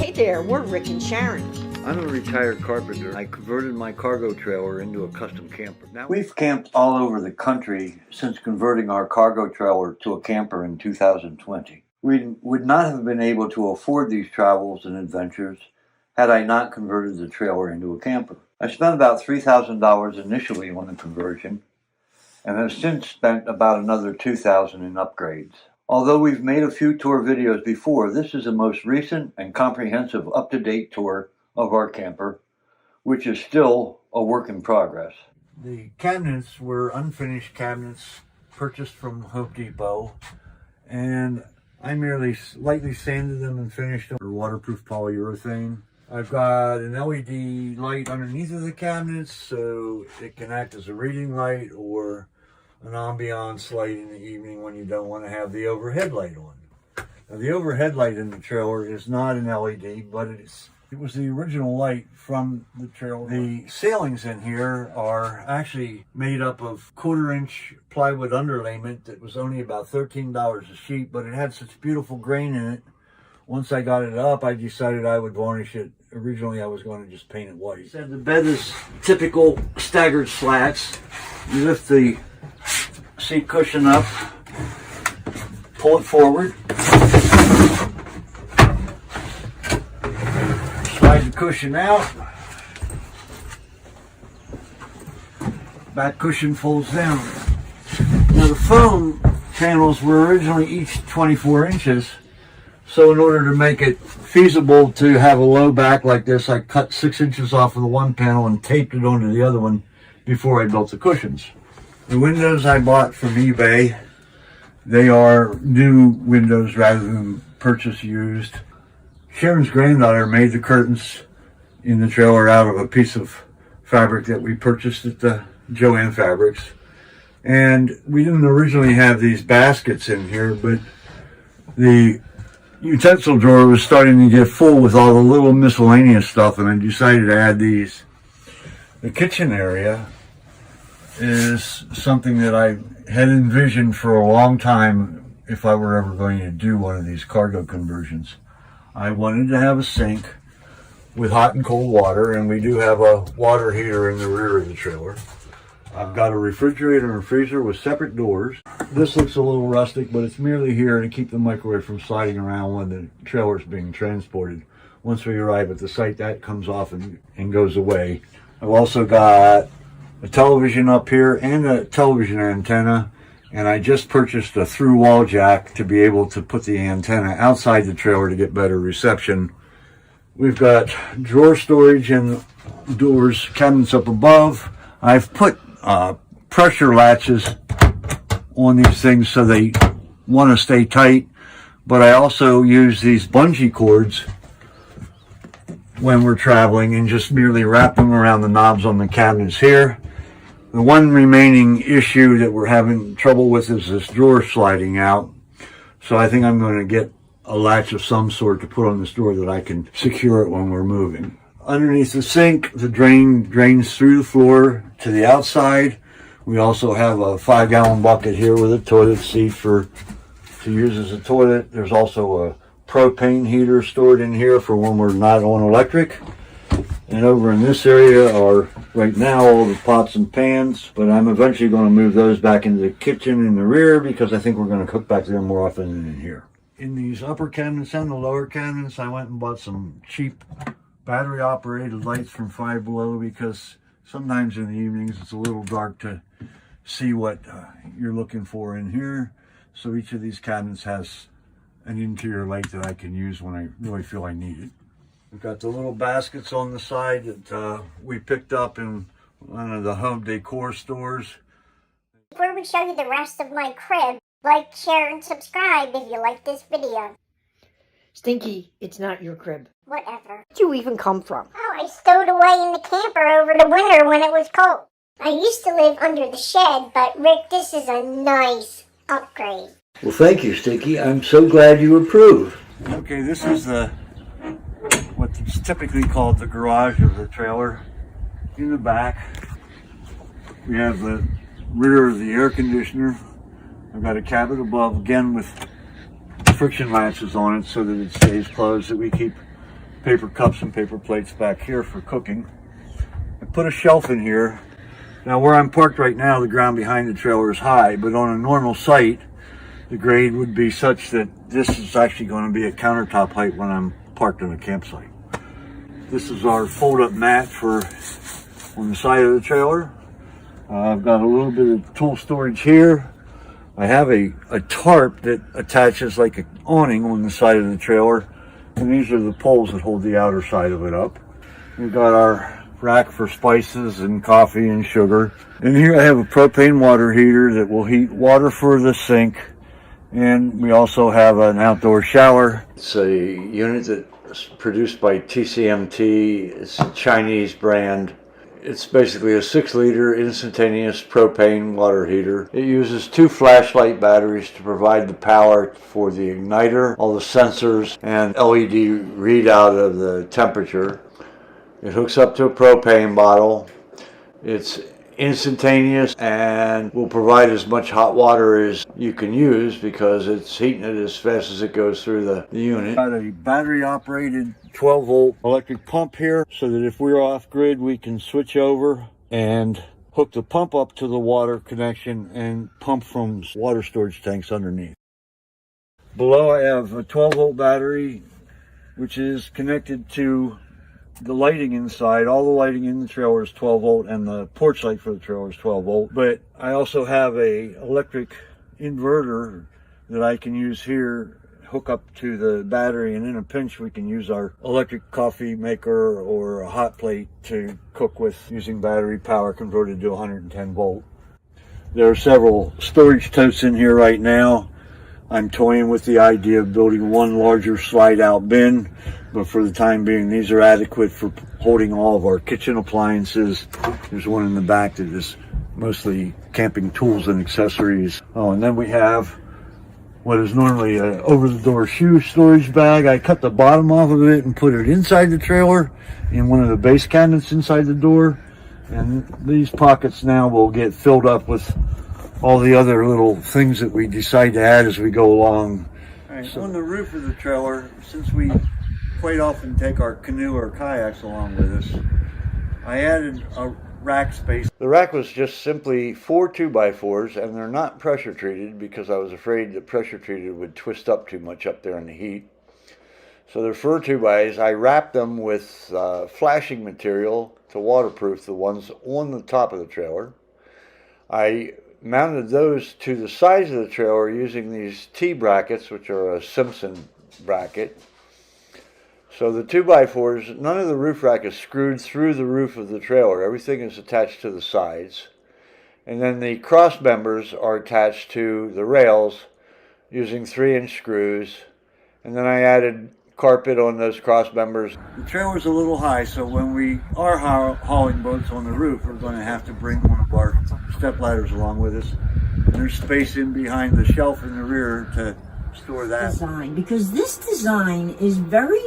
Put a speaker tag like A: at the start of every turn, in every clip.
A: Hey there, we're Rick and Sharon.
B: I'm a retired carpenter. I converted my cargo trailer into a custom camper. Now, we've camped all over the country since converting our cargo trailer to a camper in 2020. We would not have been able to afford these travels and adventures had I not converted the trailer into a camper. I spent about $3,000 initially on the conversion and have since spent about another $2,000 in upgrades. Although we've made a few tour videos before, this is the most recent and comprehensive up-to-date tour of our camper, which is still a work in progress. The cabinets were unfinished cabinets purchased from Home Depot, and I merely lightly sanded them and finished them with waterproof polyurethane. I've got an LED light underneath of the cabinets so it can act as a reading light or an ambiance light in the evening when you don't want to have the overhead light on. Now, the overhead light in the trailer is not an LED, but it was the original light from the trailer. The ceilings in here are actually made up of 1/4-inch plywood underlayment that was only about $13 a sheet, but it had such beautiful grain in it. Once I got it up, I decided I would varnish it. Originally, I was going to just paint it white. So the bed is typical staggered slats. You lift the seat cushion up, pull it forward, slide the cushion out, back cushion folds down. Now the foam panels were originally each 24 inches, so in order to make it feasible to have a low back like this, I cut 6 inches off of the one panel and taped it onto the other one before I built the cushions. The windows I bought from eBay, they are new windows rather than purchase used. Sharon's granddaughter made the curtains in the trailer out of a piece of fabric that we purchased at the Joann Fabrics. And we didn't originally have these baskets in here, but the utensil drawer was starting to get full with all the little miscellaneous stuff, and I decided to add these. The kitchen area is something that I had envisioned for a long time if I were ever going to do one of these cargo conversions. I wanted to have a sink with hot and cold water, and we do have a water heater in the rear of the trailer. I've got a refrigerator and a freezer with separate doors. This looks a little rustic, but it's merely here to keep the microwave from sliding around when the trailer is being transported. Once we arrive at the site, that comes off and goes away. I've also got a television up here and a television antenna, and I just purchased a through wall jack to be able to put the antenna outside the trailer to get better reception. We've got drawer storage and doors, cabinets up above. I've put pressure latches on these things so they want to stay tight, but I also use these bungee cords when we're traveling and just merely wrap them around the knobs on the cabinets here. The one remaining issue that we're having trouble with is this drawer sliding out. So I think I'm going to get a latch of some sort to put on this door that I can secure it when we're moving. Underneath the sink, the drain drains through the floor to the outside. We also have a 5-gallon bucket here with a toilet seat to use as a toilet. There's also a propane heater stored in here for when we're not on electric. And over in this area are, right now, all the pots and pans, but I'm eventually going to move those back into the kitchen in the rear because I think we're going to cook back there more often than in here. In these upper cabinets and the lower cabinets, I went and bought some cheap battery-operated lights from Five Below because sometimes in the evenings it's a little dark to see what you're looking for in here. So each of these cabinets has an interior light that I can use when I really feel I need it. We've got the little baskets on the side that we picked up in one of the home decor stores.
C: Before we show you the rest of my crib, like, share, and subscribe if you like this video.
A: Stinky, it's not your crib.
C: Whatever.
A: Where'd you even come from?
C: Oh, I stowed away in the camper over the winter when it was cold. I used to live under the shed, but Rick, this is a nice upgrade.
B: Well, thank you, Stinky. I'm so glad you approve. Okay, this is what's typically called the garage of the trailer. In the back, we have the rear of the air conditioner. I've got a cabinet above, again with friction latches on it so that it stays closed, that we keep paper cups and paper plates back here for cooking. I put a shelf in here. Now where I'm parked right now, the ground behind the trailer is high, but on a normal site, the grade would be such that this is actually going to be a countertop height when I'm parked on a campsite. This is our fold-up mat for on the side of the trailer. I've got a little bit of tool storage here. I have a tarp that attaches like an awning on the side of the trailer, and these are the poles that hold the outer side of it up. We've got our rack for spices and coffee and sugar. And here I have a propane water heater that will heat water for the sink, and we also have an outdoor shower. It's a unit that's produced by TCMT. It's a Chinese brand. It's basically a 6-liter instantaneous propane water heater. It uses 2 flashlight batteries to provide the power for the igniter, all the sensors, and LED readout of the temperature. It hooks up to a propane bottle. It's instantaneous and will provide as much hot water as you can use because it's heating it as fast as it goes through the unit. Got a battery operated 12-volt electric pump here so that if we're off grid we can switch over and hook the pump up to the water connection and pump from water storage tanks underneath. Below I have a 12-volt battery which is connected to the lighting inside. All the lighting in the trailer is 12 volt and the porch light for the trailer is 12 volt. But I also have a electric inverter that I can use here, hook up to the battery, and in a pinch we can use our electric coffee maker or a hot plate to cook with using battery power converted to 110 volt. There are several storage totes in here right now. I'm toying with the idea of building one larger slide out bin, but for the time being these are adequate for holding all of our kitchen appliances. There's one in the back that is mostly camping tools and accessories. Oh, and then we have what is normally an over-the-door shoe storage bag. I cut the bottom off of it and put it inside the trailer in one of the base cabinets inside the door. And these pockets now will get filled up with all the other little things that we decide to add as we go along. All right, so on the roof of the trailer, since we quite often take our canoe or kayaks along with us, I added a rack space. The rack was just simply 4 2x4s, and they're not pressure treated because I was afraid that pressure treated would twist up too much up there in the heat. So they're 4 2x. I wrapped them with flashing material to waterproof the ones on the top of the trailer. I mounted those to the sides of the trailer using these T-brackets, which are a Simpson bracket. So the 2x4s, none of the roof rack is screwed through the roof of the trailer. Everything is attached to the sides. And then the cross members are attached to the rails using 3-inch screws. And then I added carpet on those cross members. The trailer's a little high, so when we are hauling boats on the roof, we're going to have to bring one of our step ladders along with us. And there's space in behind the shelf in the rear to store that.
D: Design, because this design is very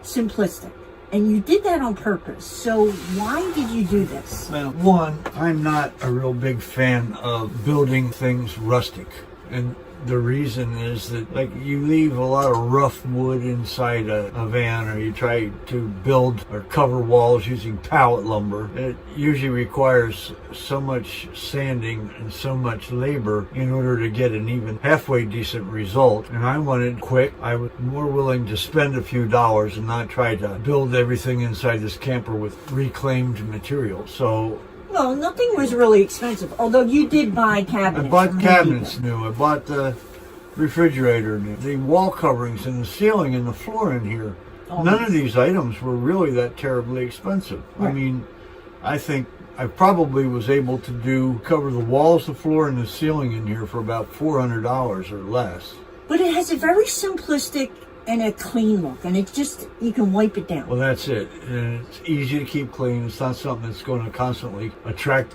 D: simplistic, and you did that on purpose. So why did you do this?
B: Well, one, I'm not a real big fan of building things rustic, and the reason is that, like, you leave a lot of rough wood inside a van, or you try to build or cover walls using pallet lumber. It usually requires so much sanding and so much labor in order to get an even halfway decent result. And I wanted quick. I was more willing to spend a few dollars and not try to build everything inside this camper with reclaimed material. So
D: Well, nothing was really expensive, although you did buy cabinets.
B: I bought cabinets new. I bought the refrigerator new. The wall coverings and the ceiling and the floor in here. Oh, none of these items were really that terribly expensive. Right. I mean, I think I probably was able to cover the walls, the floor, and the ceiling in here for about $400 or less.
D: But it has a very simplistic and a clean look, and it just, you can wipe it down.
B: Well, that's it. And it's easy to keep clean. It's not something that's going to constantly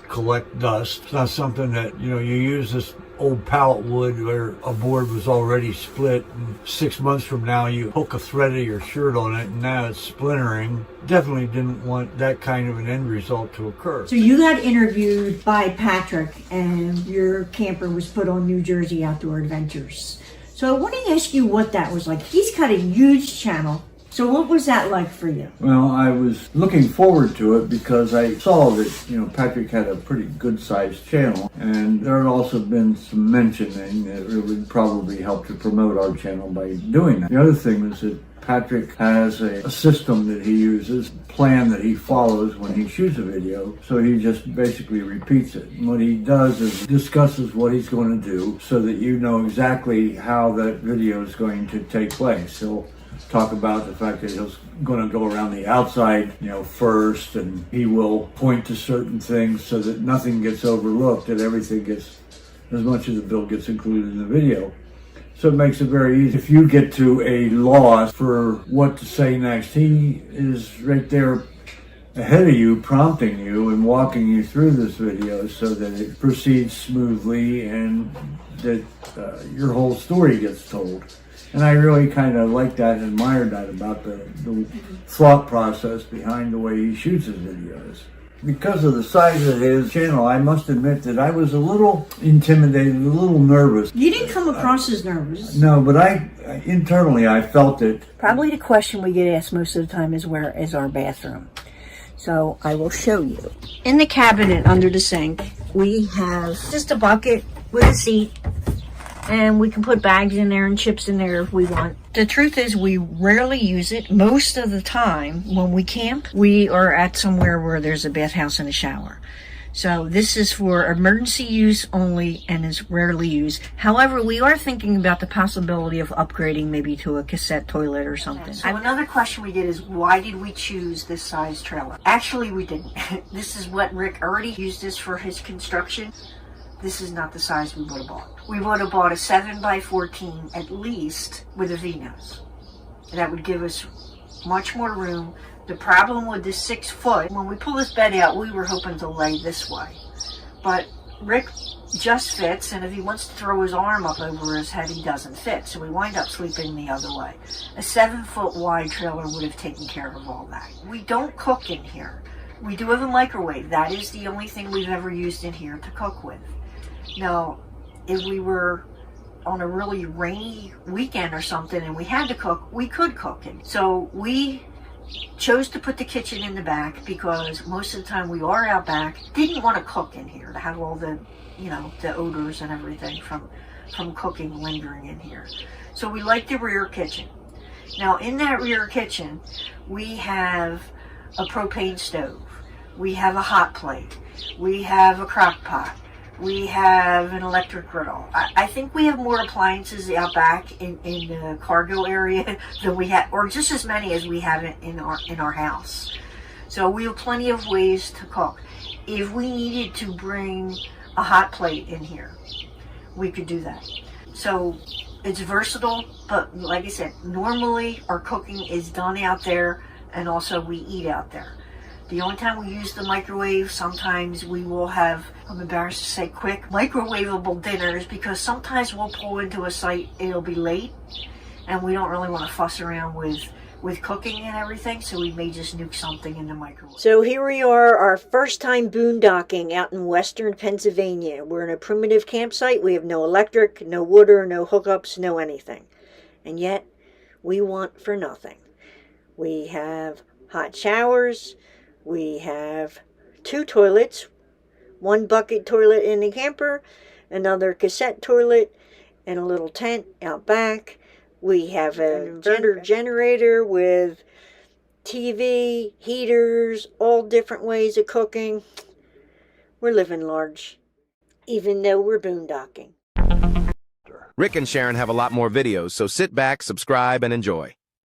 B: collect dust. It's not something that, you use this old pallet wood where a board was already split, and 6 months from now you hook a thread of your shirt on it and now it's splintering. Definitely didn't want that kind of an end result to occur.
D: So you got interviewed by Patrick, and your camper was put on New Jersey Outdoor Adventures. So I want to ask you what that was like. He's got a huge channel, So what was that like for you?
B: Well, I was looking forward to it because I saw that, Patrick had a pretty good sized channel, and there had also been some mentioning that it would probably help to promote our channel by doing that. The other thing is that Patrick has a system that he uses, plan that he follows when he shoots a video, so he just basically repeats it. And what he does is discusses what he's going to do so that you know exactly how that video is going to take place. He'll talk about the fact that he's going to go around the outside, first, and he will point to certain things so that nothing gets overlooked and everything gets, as much of the bill gets included in the video. So it makes it very easy. If you get to a loss for what to say next, he is right there ahead of you, prompting you and walking you through this video so that it proceeds smoothly and that your whole story gets told. And I really kind of like that and admire that about the thought process behind the way he shoots his videos. Because of the size of his channel, I must admit that I was a little intimidated, a little nervous.
D: You didn't come across as nervous.
B: No, but internally I felt it.
E: Probably the question we get asked most of the time is, where is our bathroom? So I will show you. In the cabinet under the sink, we have just a bucket with a seat, and we can put bags in there and chips in there if we want. The truth is, we rarely use it. Most of the time when we camp, we are at somewhere where there's a bathhouse and a shower. So this is for emergency use only and is rarely used. However, we are thinking about the possibility of upgrading maybe to a cassette toilet or something. So another question we get is, why did we choose this size trailer? Actually, we didn't. This is what Rick already used this for his construction. This is not the size we would have bought. We would have bought a 7x14 at least with a V-nose. That would give us much more room. The problem with this 6 foot, when we pull this bed out, we were hoping to lay this way. But Rick just fits, and if he wants to throw his arm up over his head, he doesn't fit. So we wind up sleeping the other way. A 7 foot wide trailer would have taken care of all that. We don't cook in here. We do have a microwave. That is the only thing we've ever used in here to cook with. Now, if we were on a really rainy weekend or something and we had to cook, we could cook it. So we chose to put the kitchen in the back because most of the time we are out back. Didn't want to cook in here to have all the, the odors and everything from cooking lingering in here. So we like the rear kitchen. Now, in that rear kitchen, we have a propane stove. We have a hot plate. We have a crock pot. We have an electric griddle. I think we have more appliances out back in the cargo area than we have, or just as many as we have in our house. So we have plenty of ways to cook. If we needed to bring a hot plate in here, we could do that. So it's versatile, but like I said, normally our cooking is done out there, and also we eat out there. The only time we use the microwave, sometimes we will have, I'm embarrassed to say, quick microwavable dinners, because sometimes we'll pull into a site, it'll be late, and we don't really want to fuss around with cooking and everything, so we may just nuke something in the microwave.
A: So here we are, our first time boondocking out in western Pennsylvania. We're in a primitive campsite. We have no electric, no water, no hookups, no anything. And yet, we want for nothing. We have hot showers. We have 2 toilets, 1 bucket toilet in the camper, another cassette toilet, and a little tent out back. We have an inverter generator with TV, heaters, all different ways of cooking. We're living large, even though we're boondocking.
F: Rick and Sharon have a lot more videos, so sit back, subscribe, and enjoy.